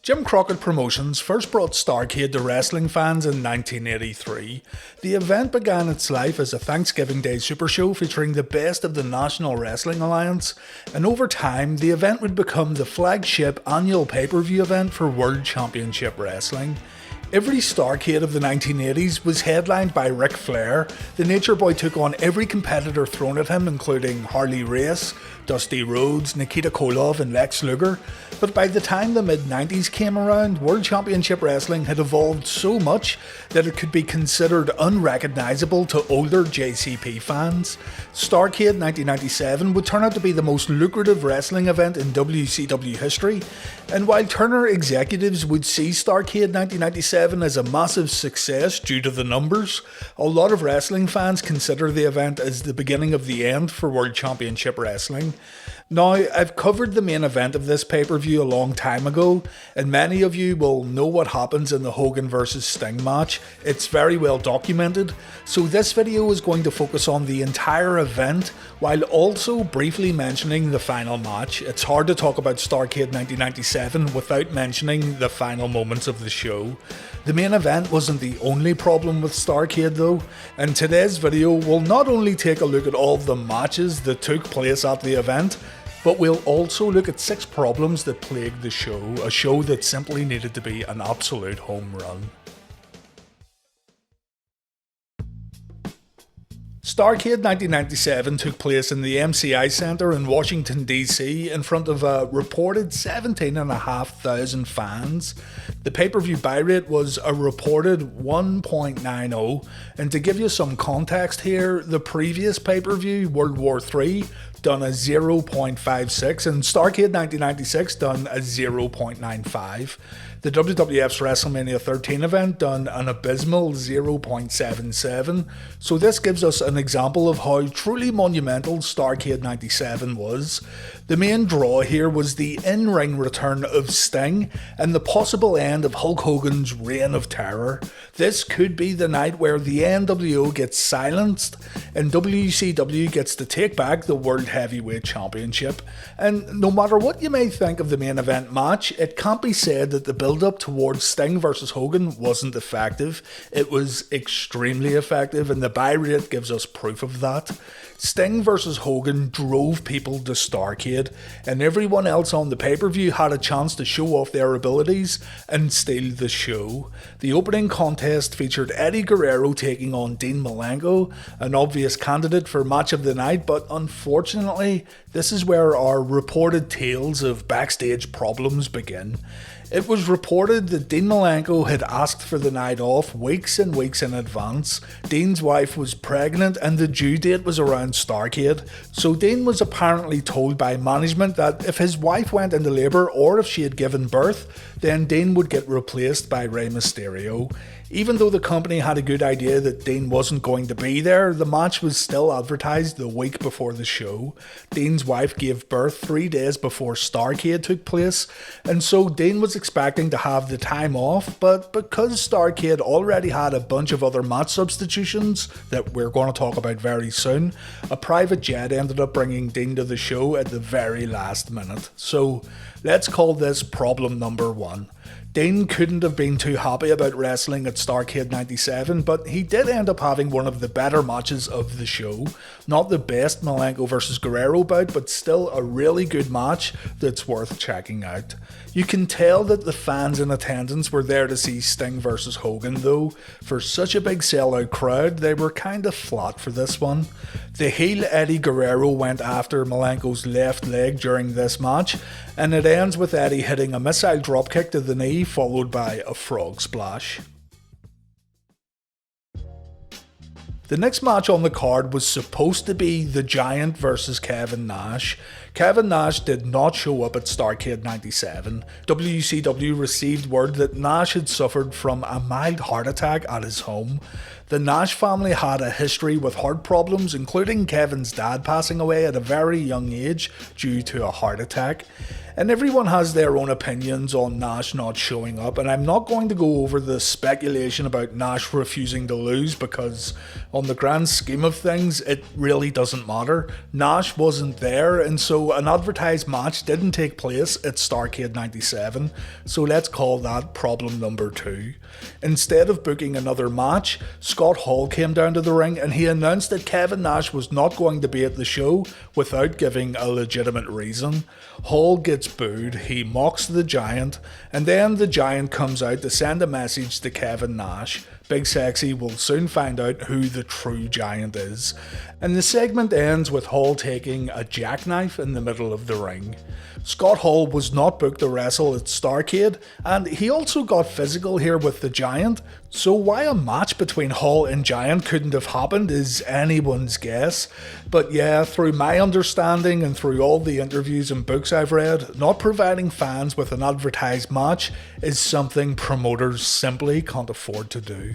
Jim Crockett Promotions first brought Starrcade to wrestling fans in 1983. The event began its life as a Thanksgiving Day Super Show featuring the best of the National Wrestling Alliance, and over time the event would become the flagship annual pay-per-view event for World Championship Wrestling. Every Starrcade of the 1980s was headlined by Ric Flair. The Nature Boy took on every competitor thrown at him, including Harley Race, Dusty Rhodes, Nikita Koloff and Lex Luger. But by the time the mid-90s came around, World Championship Wrestling had evolved so much that it could be considered unrecognisable to older JCP fans. Starrcade 1997 would turn out to be the most lucrative wrestling event in WCW history, and while Turner executives would see Starrcade 1997 as a massive success due to the numbers, a lot of wrestling fans consider the event as the beginning of the end for World Championship Wrestling. Now, I've covered the main event of this pay-per-view a long time ago, and many of you will know what happens in the Hogan vs Sting match. It's very well documented, so this video is going to focus on the entire event, while also briefly mentioning the final match. It's hard to talk about Starrcade 1997 without mentioning the final moments of the show. The main event wasn't the only problem with Starrcade though, and today's video will not only take a look at all of the matches that took place at the event, but we'll also look at 6 problems that plagued the show, a show that simply needed to be an absolute home run. Starrcade 1997 took place in the MCI Centre in Washington DC in front of a reported 17,500 fans. The pay-per-view buy rate was a reported 1.90, and to give you some context here, the previous pay-per-view, World War III, done a 0.56 and Starrcade 1996 done a 0.95. The WWF's WrestleMania 13 event done an abysmal 0.77, so this gives us an example of how truly monumental Starrcade 97 was. The main draw here was the in-ring return of Sting and the possible end of Hulk Hogan's reign of terror. This could be the night where the NWO gets silenced and WCW gets to take back the World Heavyweight Championship. And no matter what you may think of the main event match, it can't be said that the build-up towards Sting vs Hogan wasn't effective. It was extremely effective, and the buy rate gives us proof of that. Sting vs Hogan drove people to Starrcade, and everyone else on the pay-per-view had a chance to show off their abilities and steal the show. The opening contest featured Eddie Guerrero taking on Dean Malenko, an obvious candidate for match of the night, but unfortunately, this is where our reported tales of backstage problems begin. It was reported that Dean Malenko had asked for the night off weeks and weeks in advance. Dean's wife was pregnant and the due date was around Starrcade, so Dean was apparently told by management that if his wife went into labour or if she had given birth, then Dean would get replaced by Rey Mysterio. Even though the company had a good idea that Dean wasn't going to be there, the match was still advertised the week before the show. Dean's wife gave birth 3 days before Starrcade took place, and so Dean was expecting to have the time off, but because Starrcade already had a bunch of other match substitutions that we're going to talk about very soon, a private jet ended up bringing Dean to the show at the very last minute. So let's call this problem number 1. Dean couldn't have been too happy about wrestling at Starrcade 97, but he did end up having one of the better matches of the show. Not the best Malenko vs Guerrero bout, but still a really good match that's worth checking out. You can tell that the fans in attendance were there to see Sting vs Hogan though. For such a big sellout crowd, they were kinda flat for this one. The heel Eddie Guerrero went after Malenko's left leg during this match, and it ends with Eddie hitting a missile dropkick to the knee followed by a frog splash. The next match on the card was supposed to be The Giant vs Kevin Nash. Kevin Nash did not show up at Starrcade 97. WCW received word that Nash had suffered from a mild heart attack at his home. The Nash family had a history with heart problems, including Kevin's dad passing away at a very young age due to a heart attack. And everyone has their own opinions on Nash not showing up, and I'm not going to go over the speculation about Nash refusing to lose because on the grand scheme of things it really doesn't matter. Nash wasn't there, and so an advertised match didn't take place at Starrcade 97, so let's call that problem number 2. Instead of booking another match, Scott Hall came down to the ring and he announced that Kevin Nash was not going to be at the show without giving a legitimate reason. Hall gets booed, he mocks the Giant, and then the Giant comes out to send a message to Kevin Nash. Big Sexy will soon find out who the true Giant is. And the segment ends with Hall taking a jackknife in the middle of the ring. Scott Hall was not booked to wrestle at Starrcade, and he also got physical here with the Giant, so why a match between Hall and Giant couldn't have happened is anyone's guess. But yeah, through my understanding and through all the interviews and books I've read, not providing fans with an advertised match is something promoters simply can't afford to do.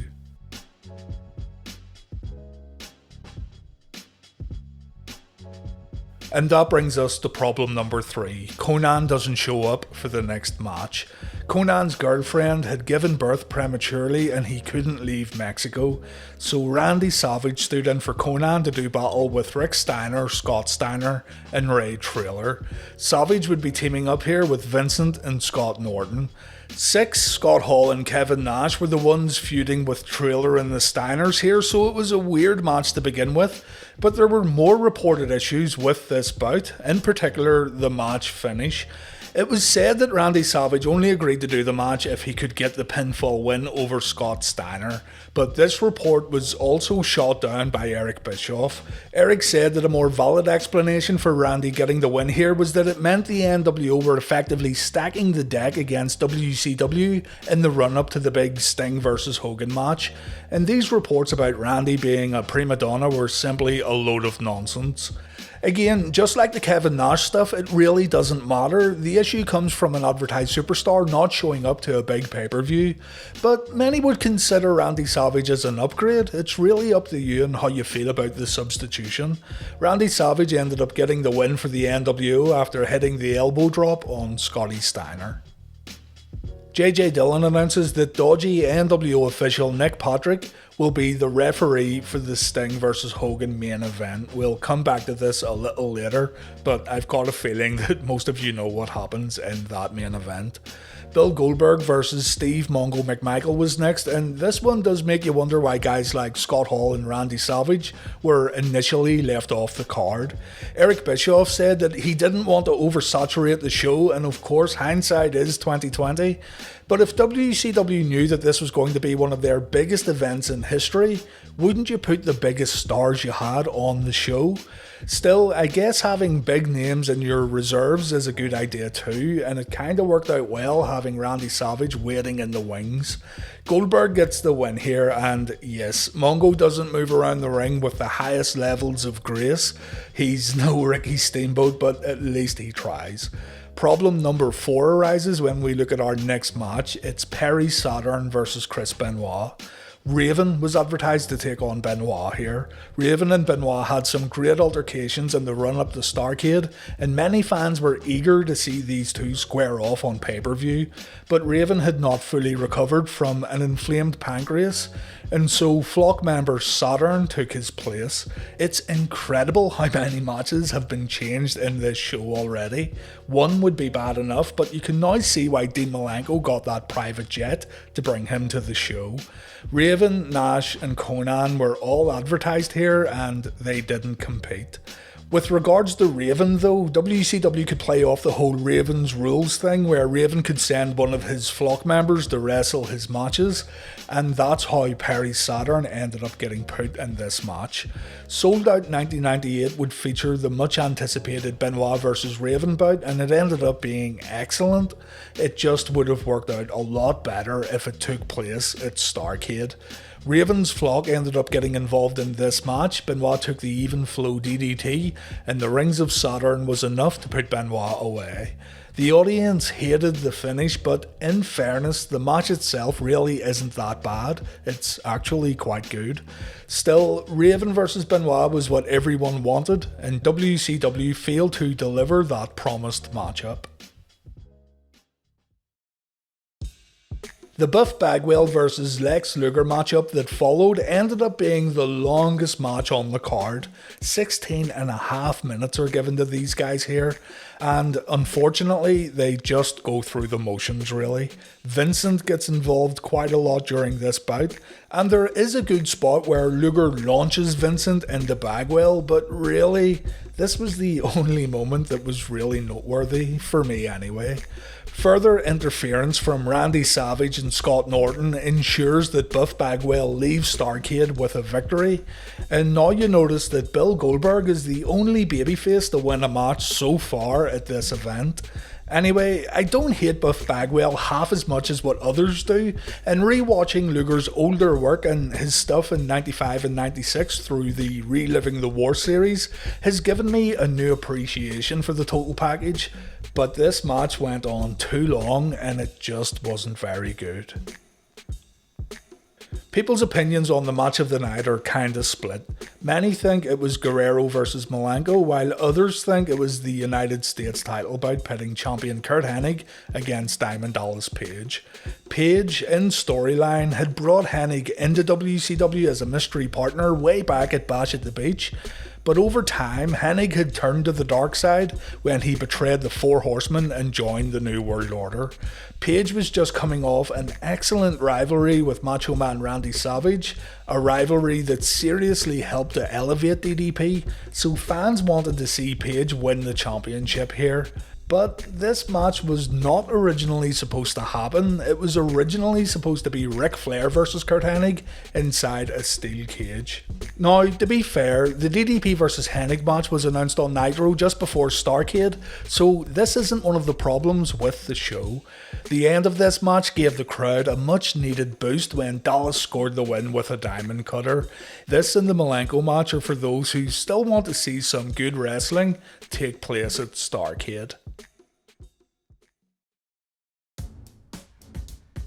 And that brings us to problem number 3. Konnan doesn't show up for the next match. Konnan's girlfriend had given birth prematurely and he couldn't leave Mexico, so Randy Savage stood in for Konnan to do battle with Rick Steiner, Scott Steiner and Ray Traylor. Savage would be teaming up here with Vincent and Scott Norton. Six, Scott Hall and Kevin Nash were the ones feuding with Traylor and the Steiners here, so it was a weird match to begin with, but there were more reported issues with this bout, in particular the match finish. It was said that Randy Savage only agreed to do the match if he could get the pinfall win over Scott Steiner, but this report was also shot down by Eric Bischoff. Eric said that a more valid explanation for Randy getting the win here was that it meant the NWO were effectively stacking the deck against WCW in the run-up to the big Sting vs Hogan match, and these reports about Randy being a prima donna were simply a load of nonsense. Again, just like the Kevin Nash stuff, it really doesn't matter. The issue comes from an advertised superstar not showing up to a big pay-per-view, but many would consider Randy Savage as an upgrade. It's really up to you and how you feel about the substitution. Randy Savage ended up getting the win for the NWO after hitting the elbow drop on Scotty Steiner. JJ Dillon announces that dodgy NWO official Nick Patrick will be the referee for the Sting vs Hogan main event. We'll come back to this a little later, but I've got a feeling that most of you know what happens in that main event. Bill Goldberg versus Steve Mongo McMichael was next, and this one does make you wonder why guys like Scott Hall and Randy Savage were initially left off the card. Eric Bischoff said that he didn't want to oversaturate the show, and of course hindsight is 2020. But if WCW knew that this was going to be one of their biggest events in history, wouldn't you put the biggest stars you had on the show? Still, I guess having big names in your reserves is a good idea too, and it kinda worked out well having Randy Savage waiting in the wings. Goldberg gets the win here, and yes, Mongo doesn't move around the ring with the highest levels of grace. He's no Ricky Steamboat, but at least he tries. Problem number 4 arises when we look at our next match. It's Perry Saturn versus Chris Benoit. Raven was advertised to take on Benoit here. Raven and Benoit had some great altercations in the run-up to Starrcade, and many fans were eager to see these two square off on pay-per-view, but Raven had not fully recovered from an inflamed pancreas, and so Flock member Saturn took his place. It's incredible how many matches have been changed in this show already. One would be bad enough, but you can now see why Dean Malenko got that private jet to bring him to the show. Raven, Nash and Konnan were all advertised here and they didn't compete. With regards to Raven though, WCW could play off the whole Raven's rules thing where Raven could send one of his flock members to wrestle his matches, and that's how Perry Saturn ended up getting put in this match. Sold Out 1998 would feature the much anticipated Benoit vs Raven bout, and it ended up being excellent. It just would have worked out a lot better if it took place at Starrcade. Raven's flock ended up getting involved in this match. Benoit took the even flow DDT, and the rings of Saturn was enough to put Benoit away. The audience hated the finish, but in fairness, the match itself really isn't that bad. It's actually quite good. Still, Raven vs Benoit was what everyone wanted, and WCW failed to deliver that promised matchup. The Buff Bagwell versus Lex Luger matchup that followed ended up being the longest match on the card. 16.5 minutes are given to these guys here, and unfortunately they just go through the motions really. Vincent gets involved quite a lot during this bout, and there is a good spot where Luger launches Vincent into Bagwell, but really, this was the only moment that was really noteworthy, for me anyway. Further interference from Randy Savage and Scott Norton ensures that Buff Bagwell leaves Starrcade with a victory, and now you notice that Bill Goldberg is the only babyface to win a match so far at this event. Anyway, I don't hate Buff Bagwell half as much as what others do, and rewatching Luger's older work and his stuff in 95 and 96 through the Reliving the War series has given me a new appreciation for the total package, but this match went on too long and it just wasn't very good. People's opinions on the match of the night are kinda split. Many think it was Guerrero versus Malenko, while others think it was the United States title bout pitting champion Curt Hennig against Diamond Dallas Page. Page, in storyline, had brought Hennig into WCW as a mystery partner way back at Bash at the Beach, but over time, Hennig had turned to the dark side when he betrayed the Four Horsemen and joined the New World Order. Page was just coming off an excellent rivalry with Macho Man Randy Savage, a rivalry that seriously helped to elevate DDP, so fans wanted to see Page win the championship here. But this match was not originally supposed to happen. It was originally supposed to be Ric Flair versus Curt Hennig inside a steel cage. Now, to be fair, the DDP versus Hennig match was announced on Nitro just before Starrcade, so this isn't one of the problems with the show. The end of this match gave the crowd a much needed boost when Dallas scored the win with a diamond cutter. This and the Malenko match are for those who still want to see some good wrestling take place at Starrcade.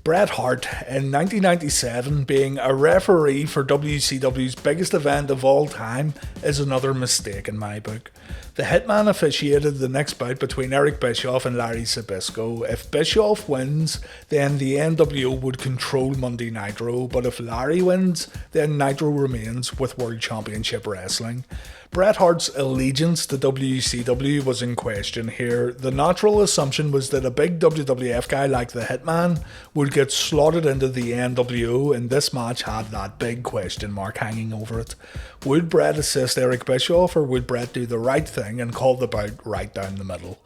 Bret Hart in 1997 being a referee for WCW's biggest event of all time is another mistake in my book. The Hitman officiated the next bout between Eric Bischoff and Larry Zbyszko. If Bischoff wins, then the NWO would control Monday Nitro, but if Larry wins, then Nitro remains with World Championship Wrestling. Bret Hart's allegiance to WCW was in question here. The natural assumption was that a big WWF guy like the Hitman would get slotted into the NWO, and this match had that big question mark hanging over it. Would Bret assist Eric Bischoff, or would Bret do the right thing and call the bout right down the middle?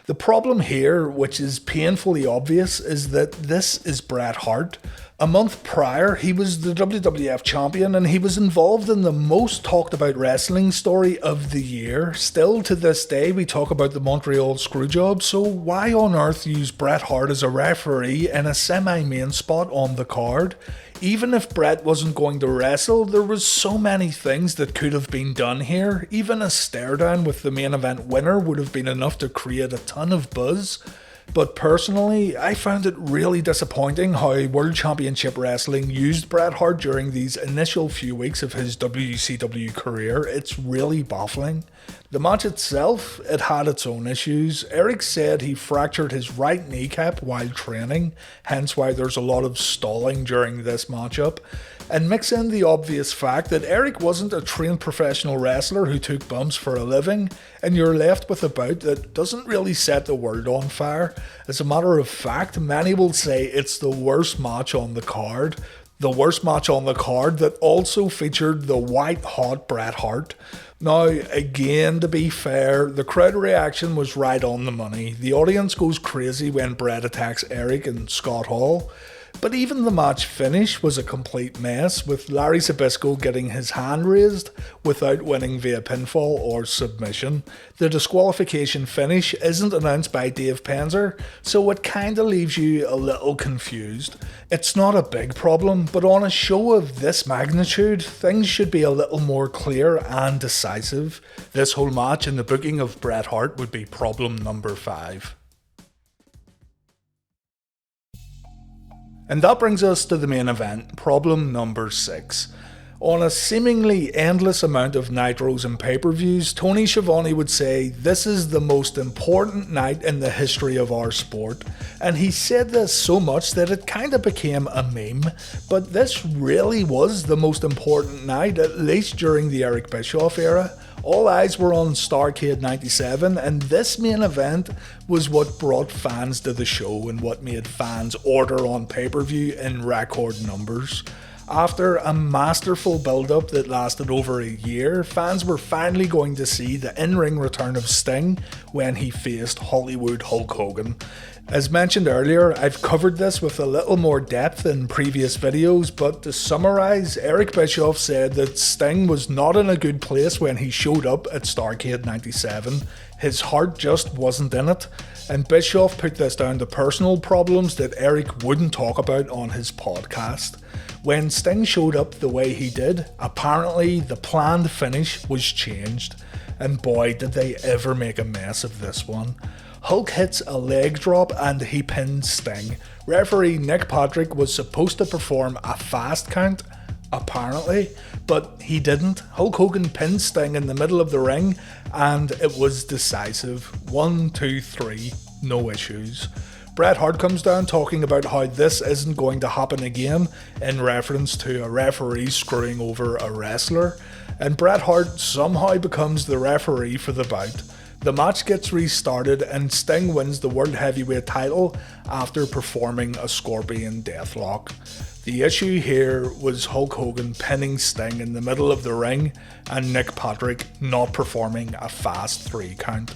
The problem here, which is painfully obvious, is that this is Bret Hart. A month prior, he was the WWF champion and he was involved in the most talked about wrestling story of the year. Still to this day, we talk about the Montreal Screwjob, so why on earth use Bret Hart as a referee in a semi-main spot on the card? Even if Bret wasn't going to wrestle, there was so many things that could have been done here. Even a stare down with the main event winner would have been enough to create a ton of buzz. But personally, I found it really disappointing how World Championship Wrestling used Bret Hart during these initial few weeks of his WCW career. It's really baffling. The match itself, it had its own issues. Eric said he fractured his right kneecap while training, hence why there's a lot of stalling during this matchup. And mix in the obvious fact that Eric wasn't a trained professional wrestler who took bumps for a living, and you're left with a bout that doesn't really set the world on fire. As a matter of fact, many will say it's the worst match on the card. The worst match on the card that also featured the white hot Bret Hart. Now, again, to be fair, the crowd reaction was right on the money. The audience goes crazy when Bret attacks Eric and Scott Hall. But even the match finish was a complete mess, with Larry Zbyszko getting his hand raised without winning via pinfall or submission. The disqualification finish isn't announced by Dave Penzer, so it kinda leaves you a little confused. It's not a big problem, but on a show of this magnitude, things should be a little more clear and decisive. This whole match and the booking of Bret Hart would be problem number 5. And that brings us to the main event, problem number 6. On a seemingly endless amount of nitros and pay-per-views, Tony Schiavone would say, "This is the most important night in the history of our sport." And he said this so much that it kind of became a meme. But this really was the most important night, at least during the Eric Bischoff era. All eyes were on Starrcade 97, and this main event was what brought fans to the show and what made fans order on pay-per-view in record numbers. After a masterful build-up that lasted over a year, fans were finally going to see the in-ring return of Sting when he faced Hollywood Hulk Hogan. As mentioned earlier, I've covered this with a little more depth in previous videos, but to summarise, Eric Bischoff said that Sting was not in a good place when he showed up at Starrcade 97. His heart just wasn't in it, and Bischoff put this down to personal problems that Eric wouldn't talk about on his podcast. When Sting showed up the way he did, apparently the planned finish was changed, and boy did they ever make a mess of this one. Hulk hits a leg drop and he pins Sting. Referee Nick Patrick was supposed to perform a fast count, apparently, but he didn't. Hulk Hogan pinned Sting in the middle of the ring and it was decisive. 1, 2, 3, no issues. Bret Hart comes down talking about how this isn't going to happen again in reference to a referee screwing over a wrestler, and Bret Hart somehow becomes the referee for the bout. The match gets restarted and Sting wins the World Heavyweight title after performing a Scorpion Deathlock. The issue here was Hulk Hogan pinning Sting in the middle of the ring and Nick Patrick not performing a fast 3 count.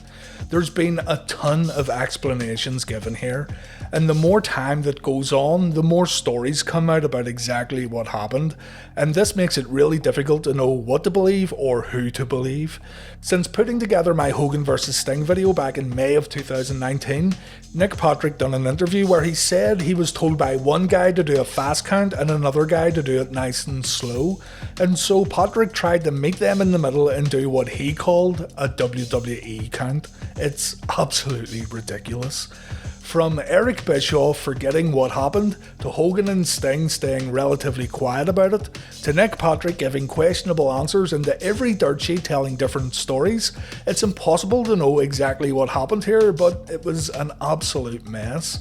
There's been a ton of explanations given here, and the more time that goes on, the more stories come out about exactly what happened, and this makes it really difficult to know what to believe or who to believe. Since putting together my Hogan vs Sting video back in May of 2019, Nick Patrick done an interview where he said he was told by one guy to do a fast count and another guy to do it nice and slow, and so Patrick tried to meet them in the middle and do what he called a WWE count. It's absolutely ridiculous. From Eric Bischoff forgetting what happened, to Hogan and Sting staying relatively quiet about it, to Nick Patrick giving questionable answers, and to every dirt sheet telling different stories, it's impossible to know exactly what happened here, but it was an absolute mess.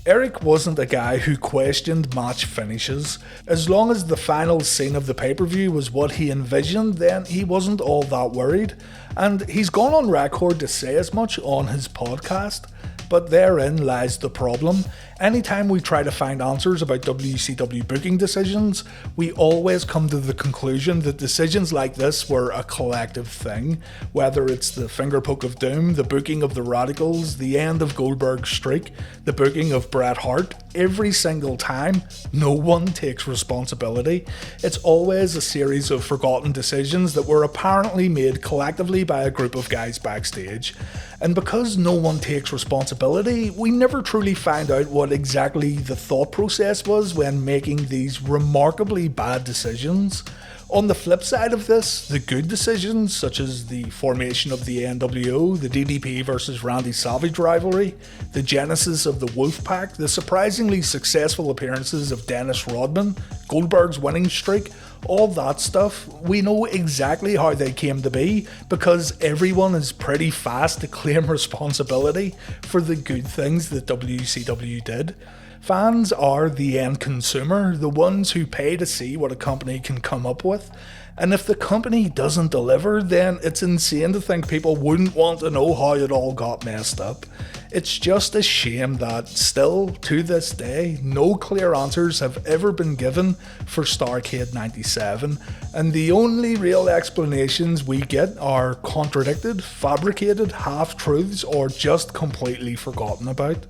Eric wasn't a guy who questioned match finishes. As long as the final scene of the pay-per-view was what he envisioned, then he wasn't all that worried, and he's gone on record to say as much on his podcast. But therein lies the problem. Anytime we try to find answers about WCW booking decisions, we always come to the conclusion that decisions like this were a collective thing. Whether it's the finger poke of doom, the booking of the Radicals, the end of Goldberg's streak, the booking of Bret Hart, every single time, no one takes responsibility. It's always a series of forgotten decisions that were apparently made collectively by a group of guys backstage. And because no one takes responsibility, we never truly find out what exactly the thought process was when making these remarkably bad decisions. On the flip side of this, the good decisions, such as the formation of the NWO, the DDP versus Randy Savage rivalry, the genesis of the Wolfpack, the surprisingly successful appearances of Dennis Rodman, Goldberg's winning streak, all that stuff, we know exactly how they came to be because everyone is pretty fast to claim responsibility for the good things that WCW did. Fans are the end consumer, the ones who pay to see what a company can come up with. And if the company doesn't deliver, then it's insane to think people wouldn't want to know how it all got messed up. It's just a shame that still, to this day, no clear answers have ever been given for Starrcade 97, and the only real explanations we get are contradicted, fabricated half-truths, or just completely forgotten about.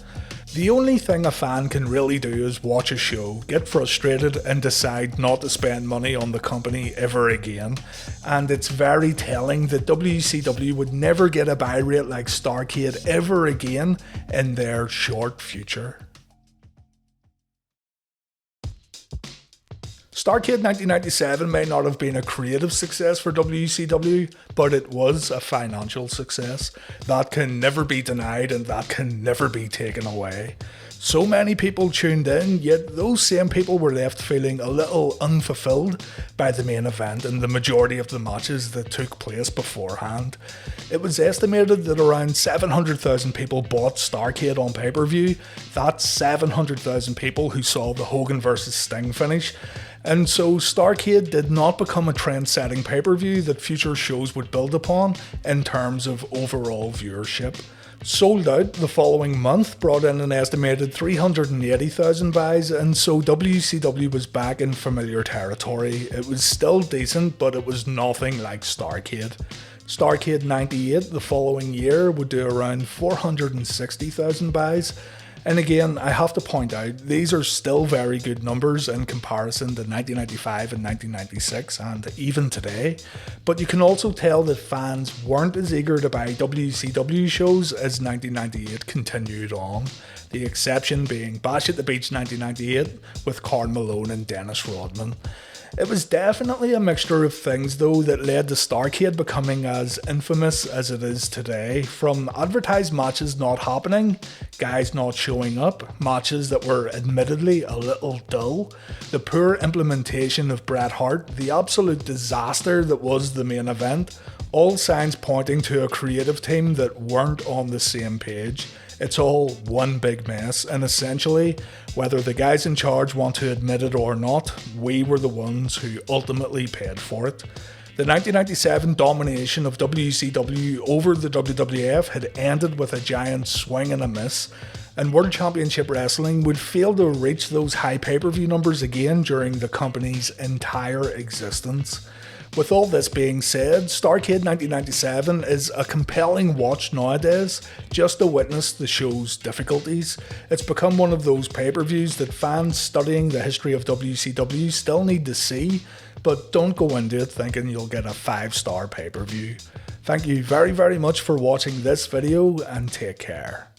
The only thing a fan can really do is watch a show, get frustrated and decide not to spend money on the company ever again. And it's very telling that WCW would never get a buy rate like Starrcade ever again in their short future. Starrcade 1997 may not have been a creative success for WCW, but it was a financial success. That can never be denied and that can never be taken away. So many people tuned in, yet those same people were left feeling a little unfulfilled by the main event and the majority of the matches that took place beforehand. It was estimated that around 700,000 people bought Starrcade on pay-per-view. That's 700,000 people who saw the Hogan vs Sting finish. And so Starrcade did not become a trend-setting pay-per-view that future shows would build upon in terms of overall viewership. Sold Out the following month brought in an estimated 380,000 buys, and so WCW was back in familiar territory. It was still decent, but it was nothing like Starrcade. Starrcade 98 the following year would do around 460,000 buys. And again, I have to point out, these are still very good numbers in comparison to 1995 and 1996 and even today, but you can also tell that fans weren't as eager to buy WCW shows as 1998 continued on, the exception being Bash at the Beach 1998 with Karl Malone and Dennis Rodman. It was definitely a mixture of things though that led to Starrcade becoming as infamous as it is today, from advertised matches not happening, guys not showing up, matches that were admittedly a little dull, the poor implementation of Bret Hart, the absolute disaster that was the main event, all signs pointing to a creative team that weren't on the same page. It's all one big mess, and essentially, whether the guys in charge want to admit it or not, we were the ones who ultimately paid for it. The 1997 domination of WCW over the WWF had ended with a giant swing and a miss, and World Championship Wrestling would fail to reach those high pay-per-view numbers again during the company's entire existence. With all this being said, Starrcade 1997 is a compelling watch nowadays, just to witness the show's difficulties. It's become one of those pay-per-views that fans studying the history of WCW still need to see, but don't go into it thinking you'll get a 5-star pay-per-view. Thank you very much for watching this video, and take care.